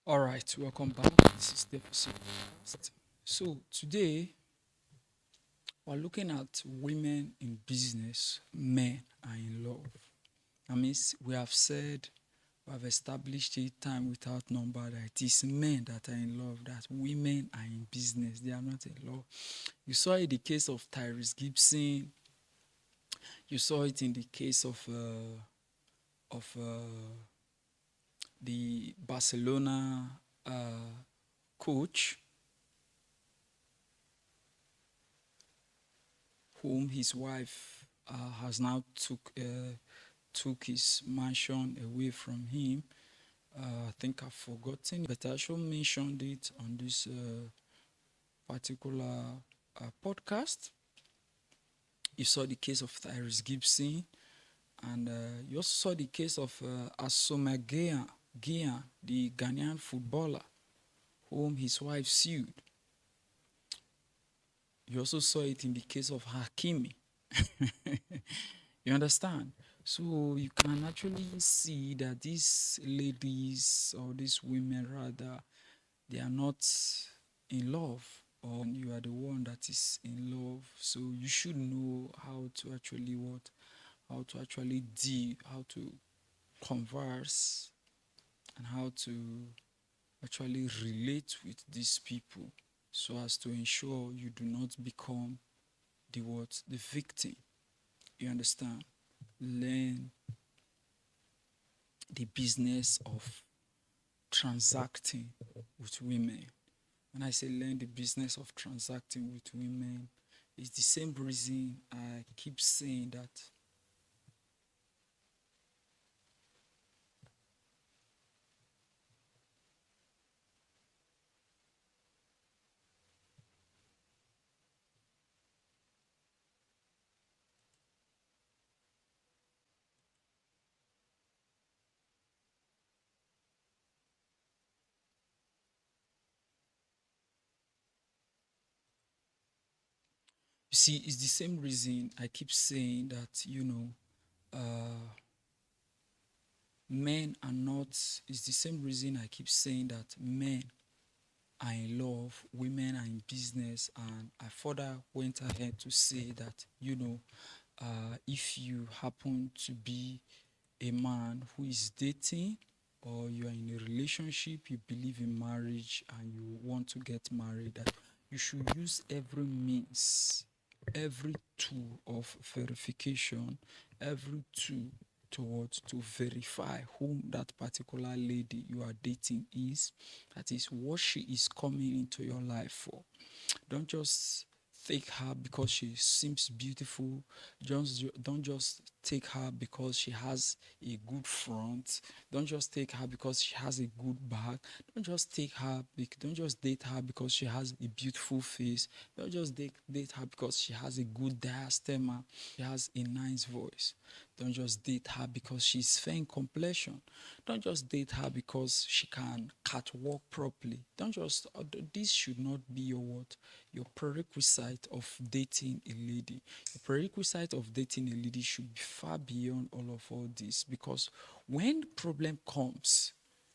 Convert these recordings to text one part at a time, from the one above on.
All right, welcome back. This is DEFISILPODCAST. So today we're looking at women in business, men are in love. I mean, we have said, we have established it time without number that it is men that are in love, that women are in business, they are not in love. You saw it in the case of Tyrese Gibson. You saw it in the case of the Barcelona coach, whom his wife has now took his mansion away from him. I think I've forgotten, but I should mention it on this particular podcast. You saw the case of Tyrese Gibson, and you also saw the case of Asoma Gyan, the Ghanaian footballer, whom his wife sued. You also saw it in the case of Hakimi. You understand? So you can actually see that these ladies, or these women rather, they are not in love, or you are the one that is in love. So you should know how to actually how to actually deal, how to converse, and how to actually relate with these people, so as to ensure you do not become the victim. You understand? Learn the business of transacting with women. When I say learn the business of transacting with women, it's the same reason I keep saying that you see, it's the same reason I keep saying that, men are not, it's the same reason I keep saying that men are in love, women are in business, and I further went ahead to say that, if you happen to be a man who is dating, or you are in a relationship, you believe in marriage and you want to get married, that you should use every means, every tool of verification, every tool towards to verify whom that particular lady you are dating is. That is what she is coming into your life for. Don't just take her because she seems beautiful. Don't just take her because she has a good front. Don't just take her because she has a good back. Don't just date her because she has a beautiful face. Don't just date her because she has a good diastema. She has a nice voice. Don't just date her because she's fair in complexion. Don't just date her because she can catwalk properly. Don't just this should not be your what? Your prerequisite of dating a lady. The prerequisite of dating a lady should be far beyond all this, because when problem comes,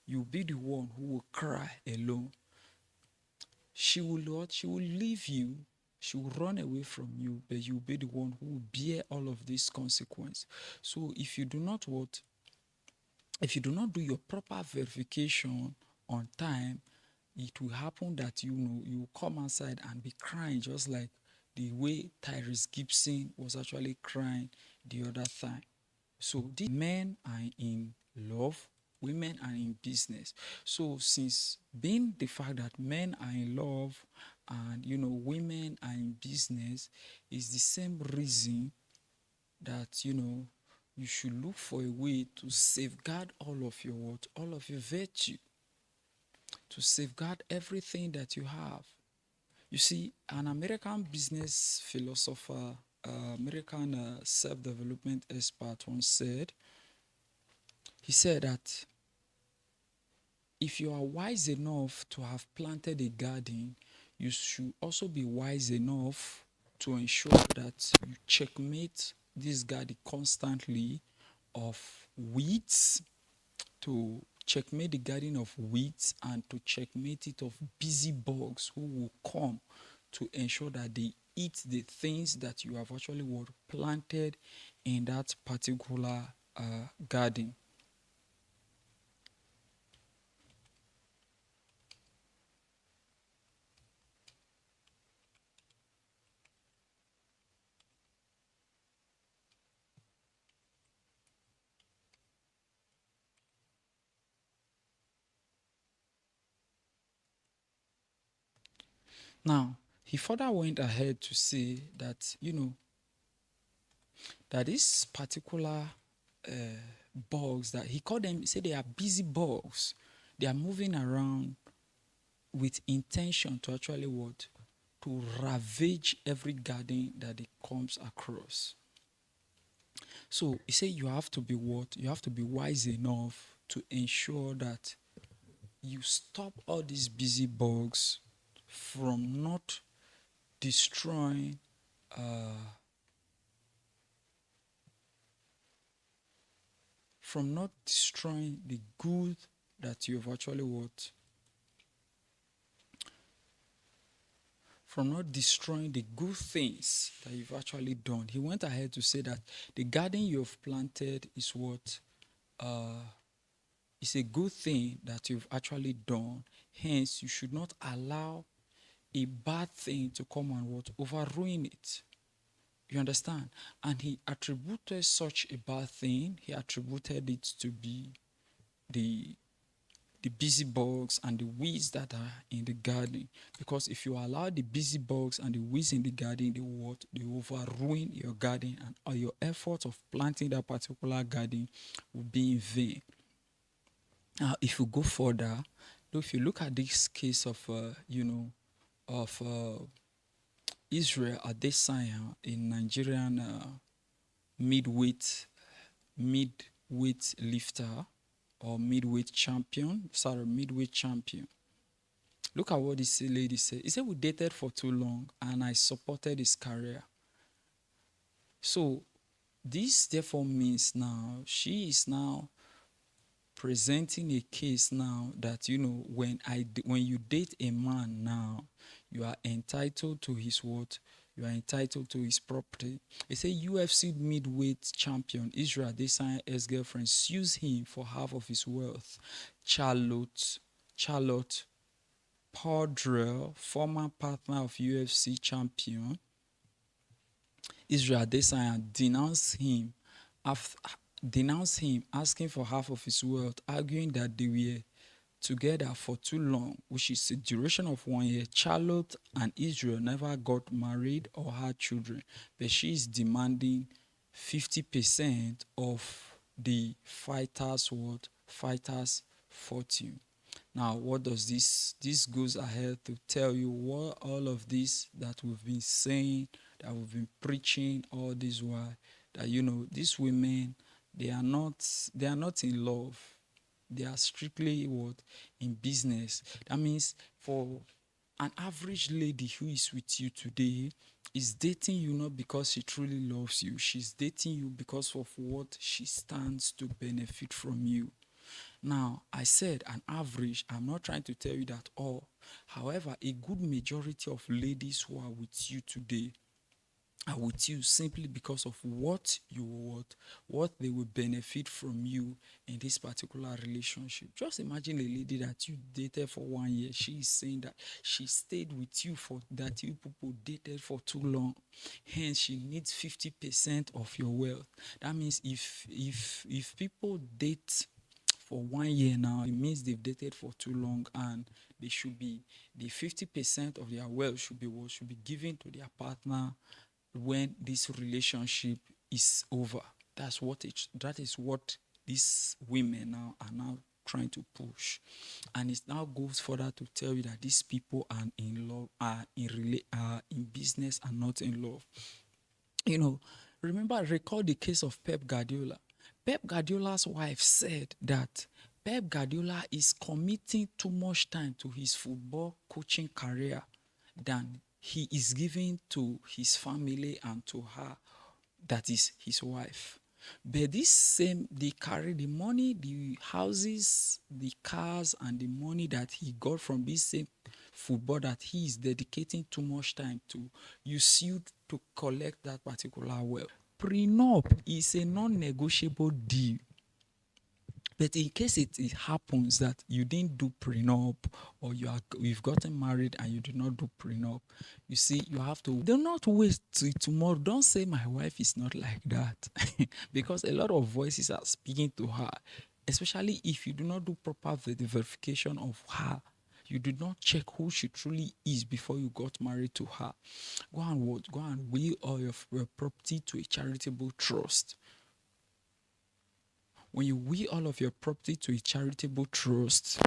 you'll be the one who will cry alone. She will what? She will leave you. She will run away from you, but you'll be the one who will bear all of these consequences. So if you do not what? If you do not do your proper verification on time, it will happen that you come outside and be crying, just like the way Tyrese Gibson was actually crying the other time. So these men are in love, women are in business. So since being the fact that men are in love and women are in business, is the same reason that you should look for a way to safeguard all of your what, all of your virtue, to safeguard everything that you have. You see, an American business philosopher, American self-development expert once said, he said that if you are wise enough to have planted a garden, you should also be wise enough to ensure that you checkmate this garden constantly of weeds, to checkmate the garden of weeds and to checkmate it of busy bugs who will come to ensure that they eat the things that you have actually planted in that particular garden. Now, he further went ahead to say that, that this particular bugs that he called them, he said they are busy bugs. They are moving around with intention to actually what? To ravage every garden that it comes across. So he said you have to be what? You have to be wise enough to ensure that you stop all these busy bugs from not destroying the good that you've actually what? From not destroying the good things that you've actually done. He went ahead to say that the garden you've planted is what? It's a good thing that you've actually done. Hence, you should not allow a bad thing to come and what? Overruin it. You understand? And he attributed such a bad thing, he attributed it to be the busy bugs and the weeds that are in the garden. Because if you allow the busy bugs and the weeds in the garden, they overruin your garden, and all your efforts of planting that particular garden will be in vain. Now, if you go further, if you look at this case of, Isreal Adesanya, a Nigerian midweight lifter or midweight champion. Look at what this lady said. He said, we dated for too long and I supported his career. So this therefore means now she is now presenting a case now that, when you date a man now, you are entitled to his what? You are entitled to his property. They say UFC midweight champion Isreal Adesanya'S ex-girlfriend sues him for half of his wealth. Charlotte Pardrell, former partner of UFC champion Isreal Adesanya, denounced him asking for half of his wealth, arguing that they were together for too long, which is a duration of 1 year. Charlotte and Isreal never got married or had children, but she is demanding 50% of the fighter's fortune. Now, what does this goes ahead to tell you what all of this that we've been saying, that we've been preaching all this while, that these women, they are not in love. They are strictly in business. That means for an average lady who is with you today is dating you not because she truly loves you. She's dating you because of what she stands to benefit from you. Now, I said an average. I'm not trying to tell you that all. However, a good majority of ladies who are with you today are with you simply because of what they will benefit from you in this particular relationship. Just imagine a lady that you dated for 1 year. She is saying that she stayed with you for that you people dated for too long. Hence, she needs 50% of your wealth. That means if people date for 1 year now, it means they've dated for too long, and they should be the 50% of their wealth should be given to their partner when this relationship is over. That is what these women now are now trying to push. And it now goes further to tell you that these people are in love, are in business and not in love. Recall the case of Pep Guardiola. Pep Guardiola's wife said that Pep Guardiola is committing too much time to his football coaching career than he is giving to his family and to her, that is his wife. But this same, they carry the money, the houses, the cars, and the money that he got from this same football that he is dedicating too much time to. You sue to collect that particular wealth. Prenup is a non-negotiable deal. But in case it happens that you didn't do prenup, or you've gotten married and you did not do prenup, you see, you have to do not wait till tomorrow. Don't say my wife is not like that. Because a lot of voices are speaking to her, especially if you do not do proper verification of her. You did not check who she truly is before you got married to her. Go and what? Go and will all your property to a charitable trust. When you will all of your property to a charitable trust,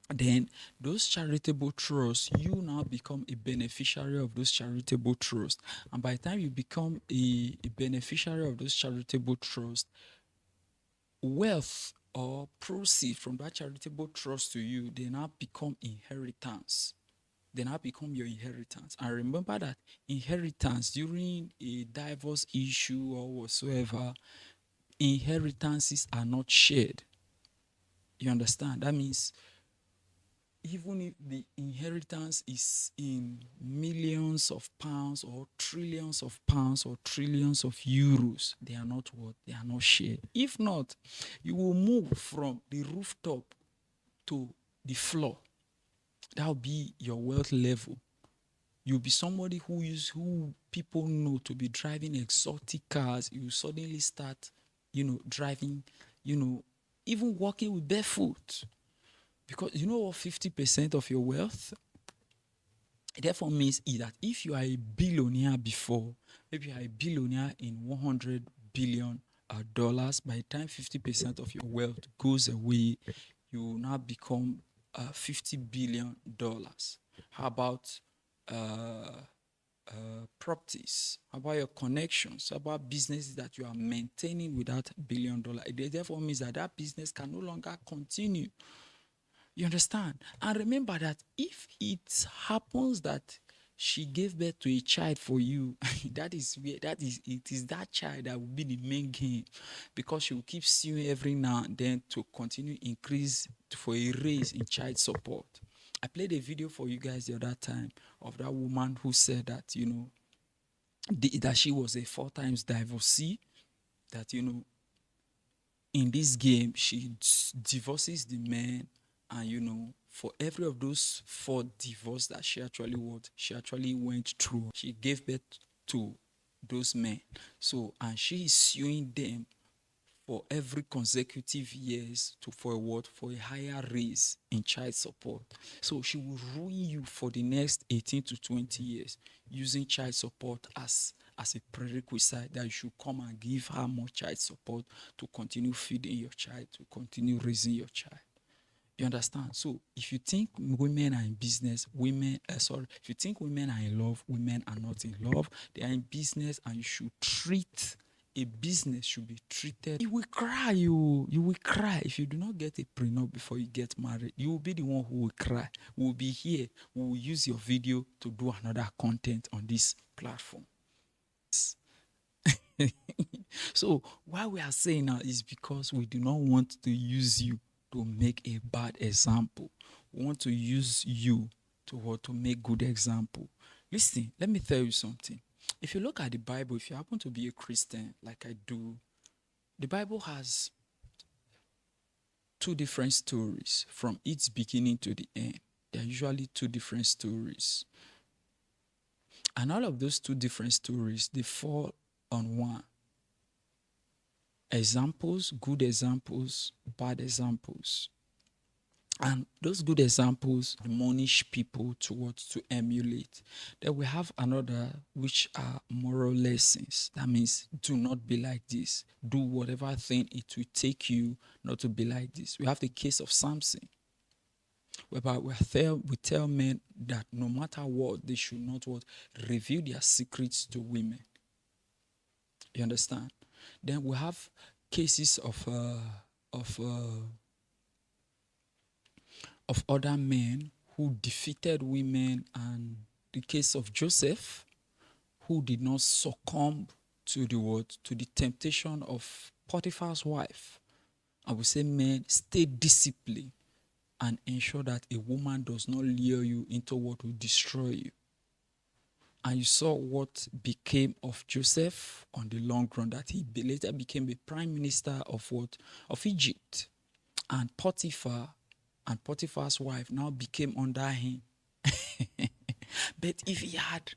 then those charitable trusts, you now become a beneficiary of those charitable trusts. And by the time you become a beneficiary of those charitable trusts, wealth or proceeds from that charitable trust to you, they now become inheritance. They now become your inheritance. And remember that inheritance during a divorce issue or whatsoever, inheritances are not shared. You understand? That means even if the inheritance is in millions of pounds or trillions of pounds or trillions of euros, they are not what? They are not shared. If not, you will move from the rooftop to the floor. That will be your wealth level. You'll be somebody who people know to be driving exotic cars. You suddenly start, driving, even walking with barefoot. Because you know what 50% of your wealth therefore means is that if you are a billionaire before, maybe you are a billionaire in $100 billion, by the time 50% of your wealth goes away, you will now become $50 billion. How about properties? How about your connections? How about businesses that you are maintaining with that $1 billion? It therefore means that that business can no longer continue. You understand? And remember that if it happens that she gave birth to a child for you, it is that child that will be the main gain, because she will keep suing every now and then to continue increase for a raise in child support. I played a video for you guys the other time of that woman who said that, that she was a 4 times divorcee, that, in this game, she divorces the man, and for every of those 4 divorces that she actually went through, she gave birth to those men. So, and she is suing them for every consecutive years for a higher raise in child support. So she will ruin you for the next 18 to 20 years using child support as a prerequisite that you should come and give her more child support to continue feeding your child, to continue raising your child. You understand? So if you think women are in business, if you think women are in love, women are not in love. They are in business, and you should treat a business should be treated. You will cry. You will cry if you do not get a prenup before you get married. You will be the one who will cry. We will be here. We will use your video to do another content on this platform. So why we are saying now is because we do not want to use you to make a bad example. We want to use you to make good example. Listen, let me tell you something. If you look at the Bible, if you happen to be a Christian like I do, the Bible has 2 different stories from its beginning to the end. There are usually 2 different stories. And all of those 2 different stories, they fall on one. Examples, good examples, bad examples. And those good examples admonish people to emulate. Then we have another, which are moral lessons. That means do not be like this. Do whatever thing it will take you not to be like this. We have the case of Samson, whereby we tell men that no matter what, they should not reveal their secrets to women. You understand? Then we have cases of other men who defeated women, and the case of Joseph, who did not succumb to the what? To the temptation of Potiphar's wife. I would say, men, stay disciplined and ensure that a woman does not lure you into what will destroy you. And you saw what became of Joseph on the long run, that he later became a prime minister of what? Of Egypt. And Potiphar's wife now became under him. But if he had,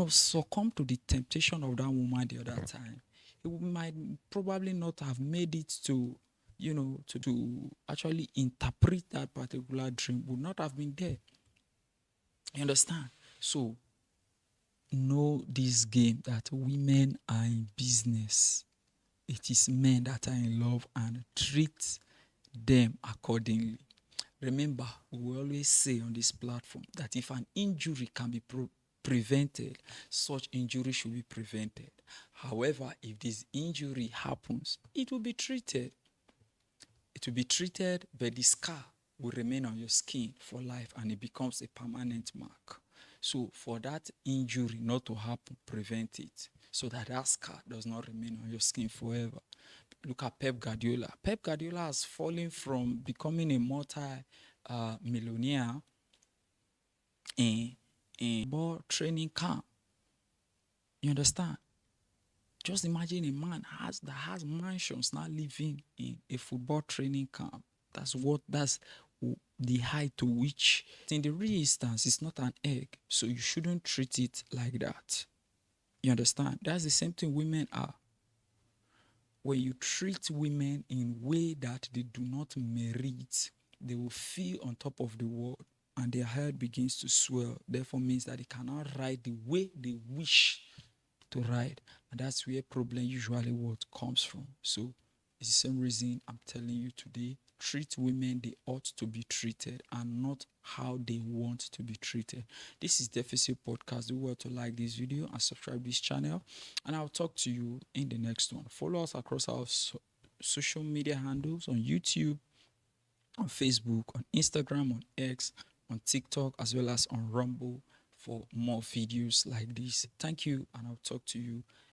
succumbed to the temptation of that woman the other time, he might probably not have made it to, to actually interpret that particular dream, would not have been there. You understand? So, know this game that women are in business. It is men that are in love, and treat them accordingly. Remember, we will always say on this platform that if an injury can be prevented, such injury should be prevented. However, if this injury happens, it will be treated. It will be treated, but the scar will remain on your skin for life, and it becomes a permanent mark. So for that injury not to happen, prevent it, so that that scar does not remain on your skin forever. Look at Pep Guardiola. Pep Guardiola has fallen from becoming a multi-millionaire in ball training camp. You understand? Just imagine a man that has mansions now living in a football training camp. That's the height to which, in the real instance, it's not an egg. So you shouldn't treat it like that. You understand? That's the same thing women are. When you treat women in a way that they do not merit, they will feel on top of the world and their head begins to swell. Therefore means that they cannot ride the way they wish to ride. And that's where problem usually what comes from. So it's the same reason I'm telling you today, treat women they ought to be treated and not how they want to be treated. This is Deficit Podcast. Do well to like this video and subscribe to this channel. And I'll talk to you in the next one. Follow us across our social media handles on YouTube, on Facebook, on Instagram, on X, on TikTok, as well as on Rumble for more videos like this. Thank you, and I'll talk to you